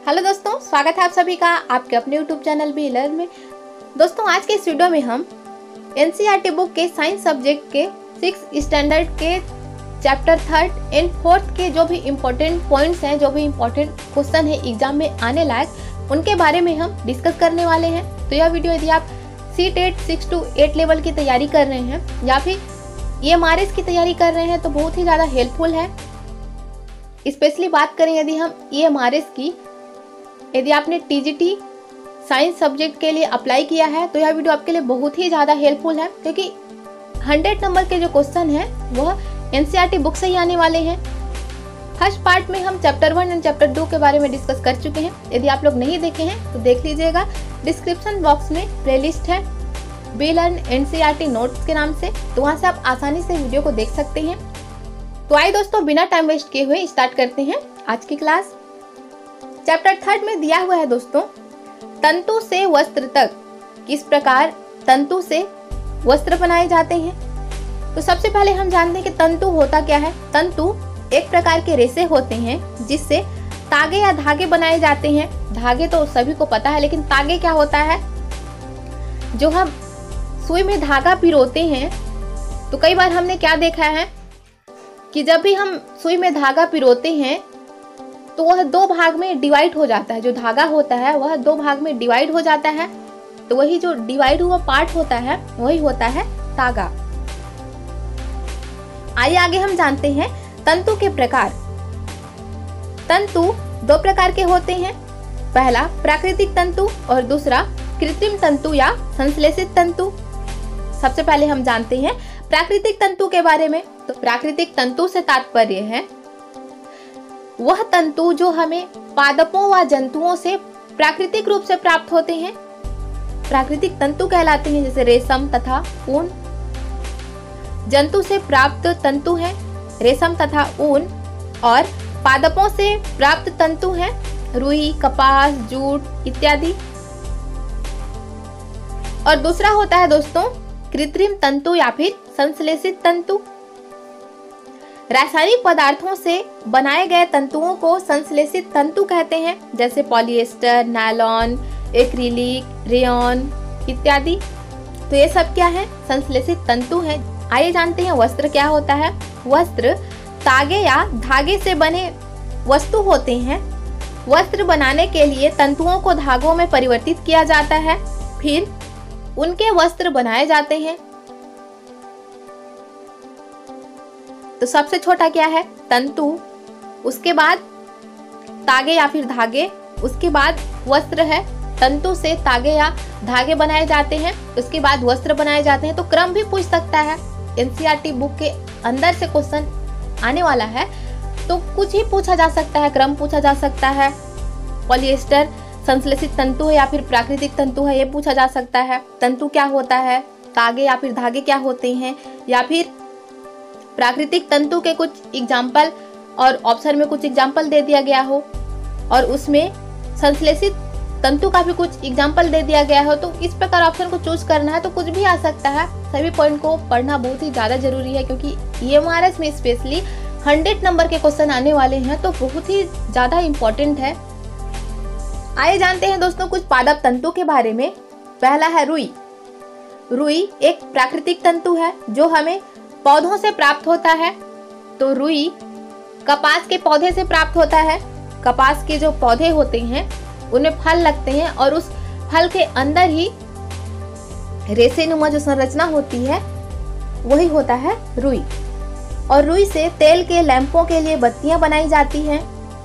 Hello दोस्तों, स्वागत है आप सभी का आपके अपने यूट्यूब चैनल बी लर्न में। दोस्तों आज के इस वीडियो में हम एनसीईआरटी बुक के साइंस सब्जेक्ट के 6 स्टैंडर्ड के चैप्टर 3 एंड 4 के जो भी इम्पोर्टेंट पॉइंट्स हैं, जो भी इम्पोर्टेंट क्वेश्चन है एग्जाम में आने लायक, उनके बारे में हम डिस्कस करने वाले हैं। तो यह वीडियो यदि आप CTET 6 to 8 लेवल की तैयारी कर रहे हैं या फिर EMRS की तैयारी कर रहे हैं तो बहुत ही ज़्यादा हेल्पफुल है। स्पेशली बात करें यदि हम EMRS की, यदि आपने TGT साइंस सब्जेक्ट के लिए अप्लाई किया है तो यह वीडियो आपके लिए बहुत ही ज़्यादा हेल्पफुल है, क्योंकि 100 नंबर के जो क्वेश्चन हैं वह एनसीईआरटी बुक से ही आने वाले हैं। फर्स्ट पार्ट में हम चैप्टर 1 एंड चैप्टर 2 के बारे में डिस्कस कर चुके हैं। यदि आप लोग नहीं देखे हैं तो देख लीजिएगा, डिस्क्रिप्शन बॉक्स में प्लेलिस्ट है बी लर्न एनसीईआरटी नोट्स के नाम से, तो वहाँ से आप आसानी से वीडियो को देख सकते हैं। तो आइए दोस्तों, बिना टाइम वेस्ट किए हुए स्टार्ट करते हैं आज की क्लास। चैप्टर 3 में दिया हुआ है दोस्तों, तंतु से वस्त्र तक किस प्रकार तंतु से वस्त्र बनाए जाते हैं। तो सबसे पहले हम जानते हैं कि तंतु होता क्या है। तंतु एक प्रकार के रेशे होते हैं जिससे तागे या धागे बनाए जाते हैं। धागे तो सभी को पता है, लेकिन तागे क्या होता है, जो हम सुई में धागा पिरोते हैं तो कई बार हमने क्या देखा है कि जब भी हम सुई में धागा पिरोते हैं तो वह 2 भाग में डिवाइड हो जाता है। जो धागा होता है वह 2 भाग में डिवाइड हो जाता है, तो वही जो डिवाइड हुआ पार्ट होता है वही होता है तागा। आइए आगे हम जानते हैं तंतु के प्रकार। तंतु 2 प्रकार के होते हैं, पहला प्राकृतिक तंतु और दूसरा कृत्रिम तंतु या संश्लेषित तंतु। सबसे पहले हम जानते हैं प्राकृतिक तंतु के बारे में। तो प्राकृतिक तंतु से तात्पर्य है वह तंतु जो हमें पादपों व जंतुओं से प्राकृतिक रूप से प्राप्त होते हैं, प्राकृतिक तंतु कहलाते हैं। जैसे रेशम तथा ऊन जंतु से प्राप्त तंतु हैं, रेशम तथा ऊन, और पादपों से प्राप्त तंतु हैं रुई, कपास, जूट इत्यादि। और दूसरा होता है दोस्तों कृत्रिम तंतु या फिर संश्लेषित तंतु। रासायनिक पदार्थों से बनाए गए तंतुओं को संश्लेषित तंतु कहते हैं, जैसे पॉलिएस्टर, नायलॉन, एक्रिलिक, रेयॉन इत्यादि। तो ये सब क्या है, संश्लेषित तंतु हैं। आइए जानते हैं वस्त्र क्या होता है। वस्त्र तागे या धागे से बने वस्तु होते हैं। वस्त्र बनाने के लिए तंतुओं को धागों में परिवर्तित किया जाता है, फिर उनके वस्त्र बनाए जाते हैं। तो सबसे छोटा क्या है, तंतु, उसके बाद तागे या फिर धागे, उसके बाद वस्त्र है। तंतु से तागे या धागे बनाए जाते हैं, उसके बाद वस्त्र बनाए जाते हैं। तो क्रम भी पूछ सकता है, एनसीईआरटी बुक के अंदर से क्वेश्चन आने वाला है तो कुछ ही पूछा जा सकता है, क्रम पूछा जा सकता है। पॉलिएस्टर संश्लेषित तंतु है या फिर प्राकृतिक तंतु है, ये पूछा जा सकता है। तंतु क्या होता है, तागे या फिर धागे क्या होते हैं, या फिर प्राकृतिक तंतु के कुछ एग्जाम्पल और ऑप्शन में कुछ एग्जाम्पल दे दिया गया हो और उसमें संश्लेषित तंतु का भी कुछ एग्जाम्पल दे दिया गया हो, तो इस प्रकार ऑप्शन को चूज करना है तो कुछ भी आ सकता है। सभी पॉइंट को पढ़ना बहुत ही ज्यादा जरूरी है, क्योंकि EMRS में स्पेशली 100 नंबर के क्वेश्चन आने वाले हैं, तो बहुत ही ज्यादा इम्पोर्टेंट है। आइए जानते हैं दोस्तों कुछ पादप तंतु के बारे में। पहला है रुई। रुई एक प्राकृतिक तंतु है जो हमें पौधों से प्राप्त होता है। तो रुई कपास के पौधे से प्राप्त होता है। कपास के जो पौधे होते हैं उनमें फल लगते हैं और उस फल के अंदर ही रेशेनुमा जो संरचना होती है वही होता है रुई। और रुई से तेल के लैंपों के लिए बत्तियां बनाई जाती हैं।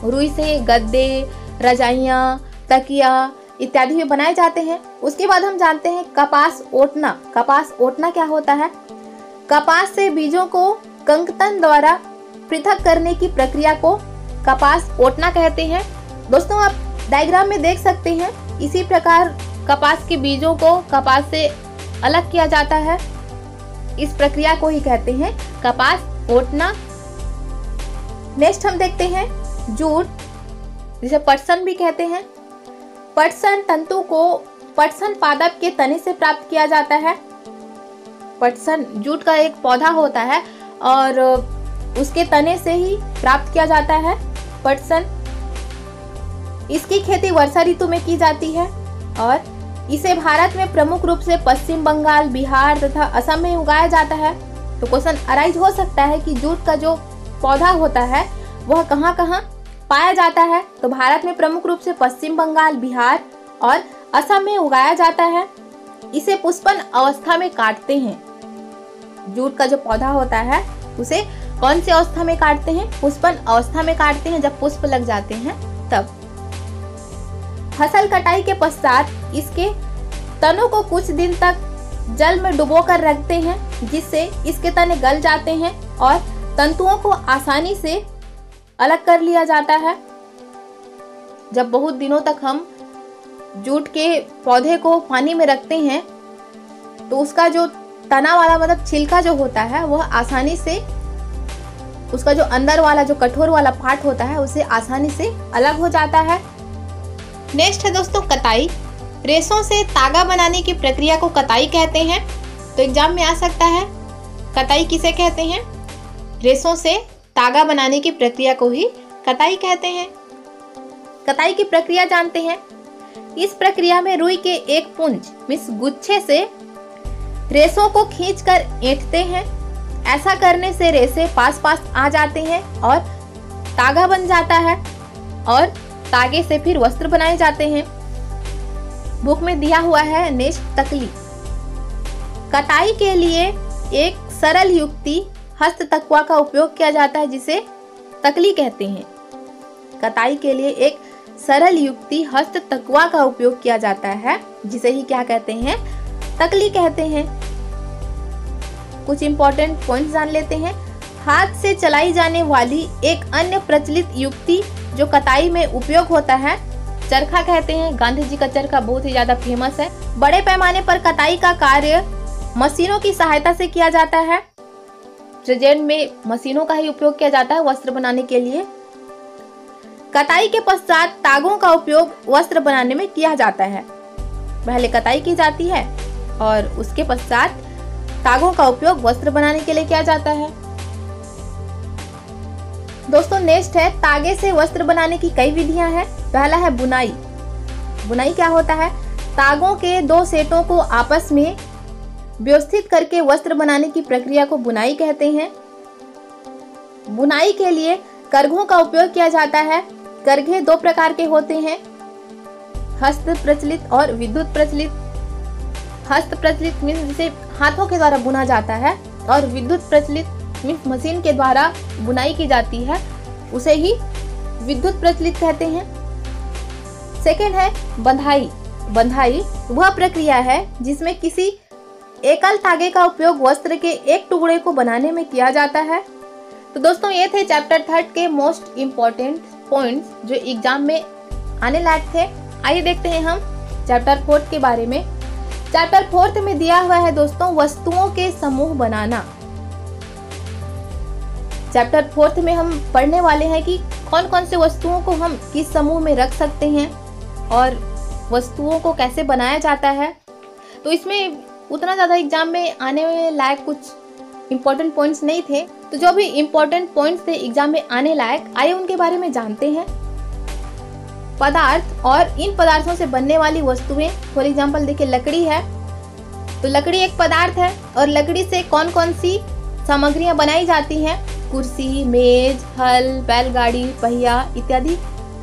रुई से गद्दे, रजाइयां, तकिया इत्यादि भी बनाए जाते हैं। उसके बाद हम जानते हैं कपास ओटना। कपास ओटना क्या होता है, कपास से बीजों को कंकतन द्वारा पृथक करने की प्रक्रिया को कपास ओटना कहते हैं। दोस्तों आप डायग्राम में देख सकते हैं, इसी प्रकार कपास के बीजों को कपास से अलग किया जाता है। इस प्रक्रिया को ही कहते हैं कपास ओटना। नेक्स्ट हम देखते हैं जूट, जिसे पटसन भी कहते हैं। पटसन तंतु को पटसन पादप के तने से प्राप्त किया जाता है। पटसन जूट का एक पौधा होता है और उसके तने से ही प्राप्त किया जाता है पटसन। इसकी खेती वर्षा ऋतु में की जाती है और इसे भारत में प्रमुख रूप से पश्चिम बंगाल, बिहार तथा असम में उगाया जाता है। तो क्वेश्चन अराइज हो सकता है कि जूट का जो पौधा होता है वह कहाँ कहाँ पाया जाता है। तो भारत में प्रमुख रूप से पश्चिम बंगाल, बिहार और असम में उगाया जाता है। इसे पुष्पन अवस्था में काटते हैं। जूट का जो पौधा होता है उसे कौन सी अवस्था में काटते हैं? पुष्पन अवस्था में काटते हैं, जब पुष्प लग जाते हैं तब। फसल कटाई के पश्चात इसके तनों को कुछ दिन तक जल में डुबो कर रखते हैं, जिससे इसके तने गल जाते हैं और तंतुओं को आसानी से अलग कर लिया जाता है। जब बहुत दिनों तक हम जूट के पौधे को पानी में रखते हैं तो उसका जो तना वाला मतलब छिलका जो होता है वह आसानी से, उसका जो अंदर वाला जो कठोर वाला पार्ट होता है उसे आसानी से अलग हो जाता है। नेक्स्ट है दोस्तों कताई। रेशों से तागा बनाने की प्रक्रिया को कताई कहते हैं। तो एग्जाम में आ सकता है कताई किसे कहते हैं? रेशों से तागा बनाने की प्रक्रिया को ही कताई कहते हैं। कताई की प्रक्रिया जानते हैं। इस प्रक्रिया में रुई के एक पुंज मीन्स गुच्छे से रेशों को खींचकर ऐंठते हैं। ऐसा करने से रेशे पास पास आ जाते हैं और तागा बन जाता है और तागे से फिर वस्त्र बनाए जाते हैं। बुक में दिया हुआ है नेक्स्ट तकली। कताई के लिए एक सरल युक्ति हस्त तकवा का उपयोग किया जाता है, जिसे तकली कहते हैं। कताई के लिए एक सरल युक्ति हस्त तकवा का उपयोग किया जाता है, जिसे ही क्या कहते हैं? तकली कहते हैं। कुछ इंपॉर्टेंट पॉइंट्स जान लेते हैं। हाथ से चलाई जाने वाली एक अन्य प्रचलित युक्ति जो कताई में उपयोग होता है, चरखा कहते हैं। गांधी जी का चरखा बहुत ही ज्यादा फेमस है। बड़े पैमाने पर कताई का कार्य मशीनों की सहायता से किया जाता है। प्रेजेंट में मशीनों का ही उपयोग किया जाता है वस्त्र बनाने के लिए। कताई के पश्चात तागों का उपयोग वस्त्र बनाने में किया जाता है। पहले कताई की जाती है और उसके पश्चात तागों का उपयोग वस्त्र बनाने के लिए किया जाता है। दोस्तों नेक्स्ट है तागे से वस्त्र बनाने की कई विधियां हैं। पहला है बुनाई। बुनाई क्या होता है? तागों के दो सेटों को आपस में व्यवस्थित करके वस्त्र बनाने की प्रक्रिया को बुनाई कहते हैं। बुनाई के लिए करघों का उपयोग किया जाता है। करघे दो प्रकार के होते हैं, हस्त प्रचलित और विद्युत प्रचलित। हस्त प्रचलित मीन्स जिसे हाथों के द्वारा बुना जाता है और विद्युत प्रचलित मीन्स मशीन के द्वारा बुनाई की जाती है, उसे ही विद्युत प्रचलित कहते हैं। सेकेंड है बंधाई। बंधाई वह प्रक्रिया है जिसमें किसी एकल धागे का उपयोग वस्त्र के एक टुकड़े को बनाने में किया जाता है। तो दोस्तों ये थे चैप्टर 3 के मोस्ट इम्पोर्टेंट पॉइंट्स जो एग्जाम में आने लायक थे। आइए देखते हैं हम चैप्टर 4 के बारे में। चैप्टर 4 में दिया हुआ है दोस्तों वस्तुओं के समूह बनाना। चैप्टर 4 में हम पढ़ने वाले हैं कि कौन कौन से वस्तुओं को हम किस समूह में रख सकते हैं और वस्तुओं को कैसे बनाया जाता है। तो इसमें उतना ज़्यादा एग्जाम में आने लायक कुछ इम्पोर्टेंट पॉइंट्स नहीं थे। तो जो भी इम्पोर्टेंट पॉइंट्स थे एग्जाम में आने लायक, आइए उनके बारे में जानते हैं। पदार्थ और इन पदार्थों से बनने वाली वस्तुएं, फॉर एग्जाम्पल देखिए लकड़ी है, तो लकड़ी एक पदार्थ है और लकड़ी से कौन कौन सी सामग्रियां बनाई जाती हैं? कुर्सी, मेज, हल, बैलगाड़ी, पहिया इत्यादि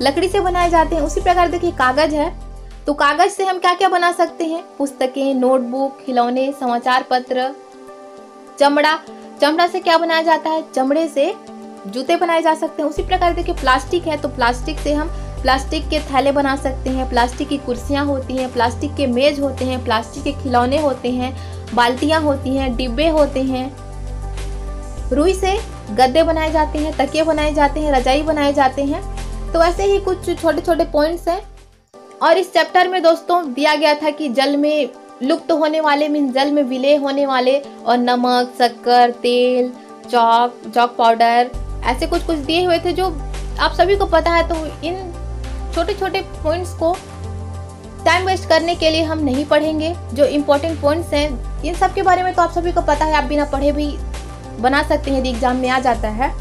लकड़ी से बनाए जाते हैं। उसी प्रकार देखिए कागज है, तो कागज से हम क्या क्या बना सकते हैं? पुस्तकें, नोटबुक, खिलौने, समाचार पत्र। चमड़ा, चमड़ा से क्या बनाया जाता है? चमड़े से जूते बनाए जा सकते हैं। उसी प्रकार देखिए प्लास्टिक है, तो प्लास्टिक से हम प्लास्टिक के थैले बना सकते हैं, प्लास्टिक की कुर्सियां होती हैं, प्लास्टिक के मेज होते हैं, प्लास्टिक के खिलौने होते हैं, बाल्टियां होती हैं, डिब्बे होते हैं। रुई से गद्दे बनाए जाते हैं, तकिए बनाए जाते हैं, रजाई बनाए जाते हैं। तो ऐसे ही कुछ छोटे छोटे पॉइंट्स हैं। और इस चैप्टर में दोस्तों दिया गया था कि जल में लुप्त होने वाले मीन जल में विलय होने वाले और नमक, शक्कर, तेल, चॉक पाउडर ऐसे कुछ कुछ दिए हुए थे जो आप सभी को पता है। तो इन छोटे छोटे पॉइंट्स को टाइम वेस्ट करने के लिए हम नहीं पढ़ेंगे। जो इम्पोर्टेंट पॉइंट्स हैं इन सब के बारे में तो आप सभी को पता है, आप बिना पढ़े भी बना सकते हैं यदि एग्जाम में आ जाता है।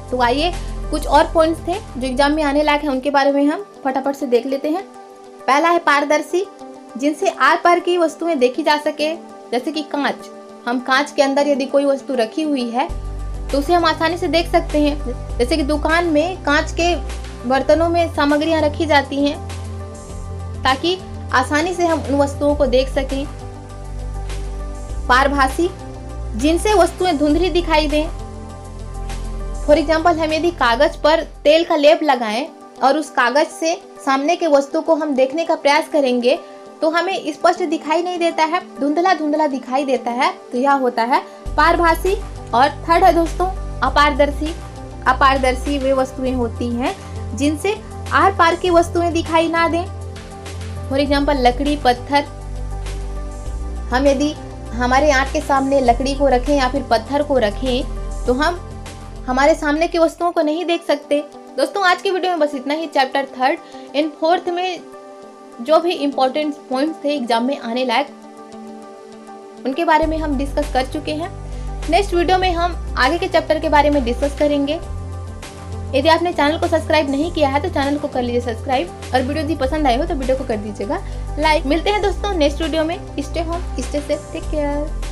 तो आइए कुछ और पॉइंट्स थे जो एग्जाम में आने लायक हैं, उनके बारे में हम फटाफट से देख लेते हैं। पहला है पारदर्शी, जिनसे आर पार की वस्तुएं देखी जा सके, जैसे कि कांच। हम कांच के अंदर यदि कोई वस्तु रखी हुई है तो उसे हम आसानी से देख सकते हैं। जैसे कि दुकान में कांच के बर्तनों में सामग्रियां रखी जाती हैं ताकि आसानी से हम उन वस्तुओं को देख सकें। पारभासी, जिनसे वस्तुएं धुंधली दिखाई दें। फॉर एग्जाम्पल, हम यदि कागज पर तेल का लेप लगाएं और उस कागज से सामने के वस्तु को हम देखने का प्रयास करेंगे तो हमें स्पष्ट दिखाई नहीं देता है, धुंधला धुंधला दिखाई देता है, तो यह होता है पारभासी। और थर्ड है दोस्तों अपारदर्शी। अपारदर्शी वे वस्तुएं होती हैं जिनसे आर पार की वस्तुएं दिखाई ना दें। फॉर एग्जाम्पल, लकड़ी, पत्थर। हम यदि हमारे आंख के सामने लकड़ी को रखें या फिर पत्थर को रखें तो हम हमारे सामने की वस्तुओं को नहीं देख सकते। दोस्तों आज के वीडियो में बस इतना ही। चैप्टर 3 इन 4th में जो भी इम्पोर्टेंट पॉइंट्स थे एग्जाम में आने लायक, उनके बारे में हम डिस्कस कर चुके हैं। नेक्स्ट वीडियो में हम आगे के चैप्टर के बारे में डिस्कस करेंगे। यदि आपने चैनल को सब्सक्राइब नहीं किया है तो चैनल को कर लीजिए सब्सक्राइब, और वीडियो यदि पसंद आए हो तो वीडियो को कर दीजिएगा लाइक। मिलते हैं दोस्तों नेक्स्ट वीडियो में। Stay home, stay safe, take care.